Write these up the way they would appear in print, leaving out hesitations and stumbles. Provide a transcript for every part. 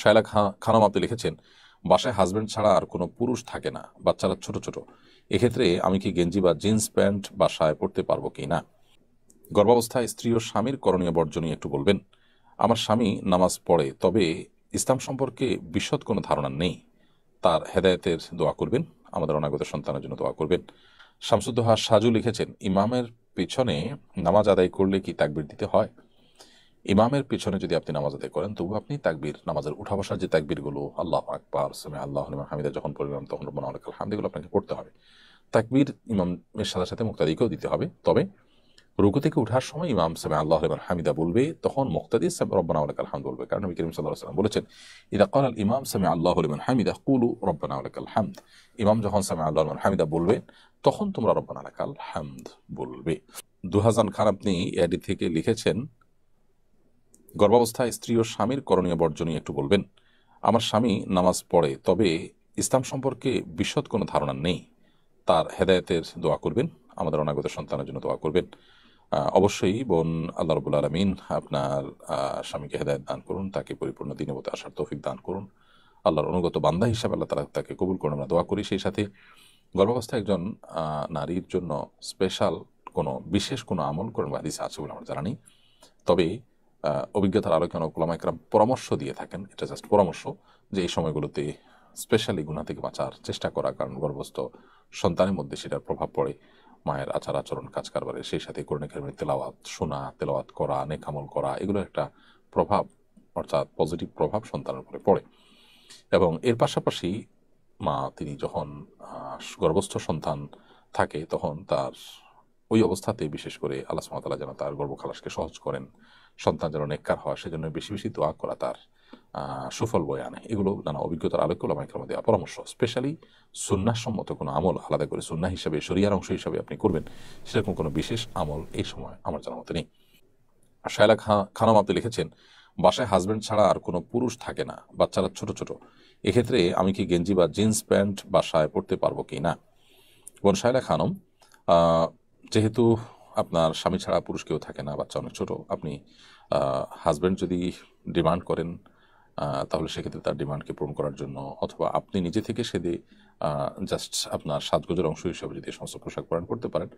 শায়লা খানম আপনি লিখেছেন, বাসায় হাজবেন্ড ছাড়া আর কোনো পুরুষ থাকে না, বাচ্চারা ছোট ছোট। এক্ষেত্রে আমি কি গেঞ্জি বা জিন্স প্যান্ট বাসায় পরতে পারবো কি না? গর্ভাবস্থায় স্ত্রী ও স্বামীর করণীয় বর্জনীয় একটু বলবেন। আমার স্বামী নামাজ পড়ে, তবে ইসলাম সম্পর্কে বিশদ কোনো ধারণা নেই। তার হেদায়েতের দোয়া করবেন। আমাদের অনাগত সন্তানের জন্য দোয়া করবেন। শামসুদ্দোহা সাজু লিখেছেন, ইমামের পেছনে নামাজ আদায় করলে কি তাকবির দিতে হয়? ইমামের পেছনে যদি আপনি নামাজ আদায় করেন, তবু আপনি তাকবীর, নামাজের উঠা বসার যে তাকবীরগুলো, আল্লাহু আকবার, সামি আল্লাহু লিমান হামিদা যখন পড়বেন তখন রব্বানা ওয়া লাকাল হামদ, এগুলো আপনাকে পড়তে হবে। তাকবীর ইমামের সাথে সাথে মুক্তাদিকেও দিতে হবে। তবে রুকু থেকে উঠার সময় ইমাম সামি আল্লাহু লিমান হামিদা বলবে, তখন মুক্তাদি রব্বানা ওয়া লাকাল হামদ বলবে। কারণ নবী করিম সাল্লাল্লাহু আলাইহি ওয়াসাল্লাম বলেছেন, ইযা ক্বালা আল ইমাম সামি আল্লাহু লিমান হামিদা কুলু রব্বানা ওয়া লাকাল হামদ। ইমাম যখন সামি আল্লাহু লিমান হামিদা বলবে, তখন তোমরা রব্বানা লাকাল হামদ বলবে। দুহাজান খান আপনি এডি থেকে লিখেছেন, গর্ভাবস্থায় স্ত্রী ও স্বামীর করণীয় বর্জনীয় একটু বলবেন। আমার স্বামী নামাজ পড়ে, তবে ইসলাম সম্পর্কে বিশদ কোনো ধারণা নেই। তার হেদায়েতের দোয়া করবেন। আমাদের অনাগত সন্তানের জন্য দোয়া করবেন। অবশ্যই বোন, আল্লাহ রবুল আলমিন আপনার স্বামীকে হেদায়েত দান করুন, তাকে পরিপূর্ণ দিনের মতো আসার তৌফিক দান করুন। আল্লাহর অনুগত বান্দা হিসাবে আল্লাহ তারা তাকে কবুল করুন, আমরা দোয়া করি। সেই সাথে গর্ভাবস্থায় একজন নারীর জন্য স্পেশাল কোনো বিশেষ কোনো আমল করেন হাদিসে আছে বলে আমার জানা নেই। তবে অভিজ্ঞতার আলোচনা ওলামা একরাম পরামর্শ দিয়ে থাকেন, এটা জাস্ট পরামর্শ, যে এই সময়গুলোতে স্পেশালি গুনাহ থেকে বাঁচার চেষ্টা করা, কারণ গর্ভস্থ সন্তানের মধ্যে সেটার প্রভাব পড়ে মায়ের আচার আচরণ কাজ কারবারে। সেই সাথে কোরআন কারিমের তেলাওয়াত শোনা, তেলাওয়াত করা, নেক আমল করা, এগুলো একটা প্রভাব, অর্থাৎ পজিটিভ প্রভাব সন্তানের উপরে পড়ে। এবং এর পাশাপাশি মা তিনি যখন গর্ভস্থ সন্তান থাকে, তখন তার ওই অবস্থাতে বিশেষ করে আল্লাহ সুবহানাহু ওয়া তাআলা যেন তার গর্ভখালাসকে সহজ করেন, সন্তান যেন নেককার হয়, সেজন্য বেশি বেশি দোয়া করা তার সুফল বয়ে আনে। এগুলো নানা অভিজ্ঞতার আলোকে ওলামা ইকরাম দেওয়া পরামর্শ। স্পেশালি সুন্নাহ সম্মত কোনো আমল আলাদা করে সুন্নাহ হিসাবে, শরিয়ার অংশ হিসাবে আপনি করবেন, সেরকম কোনো বিশেষ আমল এই সময় আমার জানা মতে নেই। শায়লা খানম আপনি লিখেছেন, বাসায় হাজবেন্ড ছাড়া আর কোনো পুরুষ থাকে না, বাচ্চারা ছোট ছোট। এক্ষেত্রে আমি কি গেঞ্জি বা জিন্স প্যান্ট বাসায় পরতে পারবো কি না? বোন শায়লা খানম, যেহেতু আপনার স্বামী ছাড়া পুরুষ কেউ থাকে না, বাচ্চা অনেক ছোট, আপনি হাজব্যান্ড যদি ডিমান্ড করেন, তাহলে সেক্ষেত্রে তার ডিমান্ডকে পূরণ করার জন্য, অথবা আপনি নিজে থেকে সেদে জাস্ট আপনার সাজগোজের অংশ হিসেবে যদি সমস্ত পোশাক পরিধান করতে পারেন।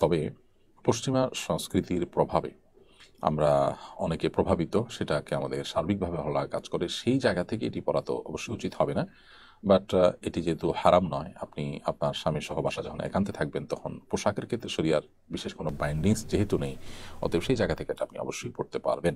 তবে পশ্চিমা সংস্কৃতির প্রভাবে আমরা অনেকে প্রভাবিত, সেটাকে আমাদের সার্বিকভাবে ভালো লাগা কাজ করে, সেই জায়গা থেকে এটি পরা তো অবশ্যই উচিত হবে না। বাট এটি যেহেতু হারাম নয়, আপনি আপনার স্বামী সহ বাসা যখন একান্তে থাকবেন, তখন পোশাকের ক্ষেত্রে শরিয়ার বিশেষ কোনো বাইন্ডিংস যেহেতু নেই, অতএব সেই জায়গা থেকে এটা আপনি অবশ্যই পড়তে পারবেন।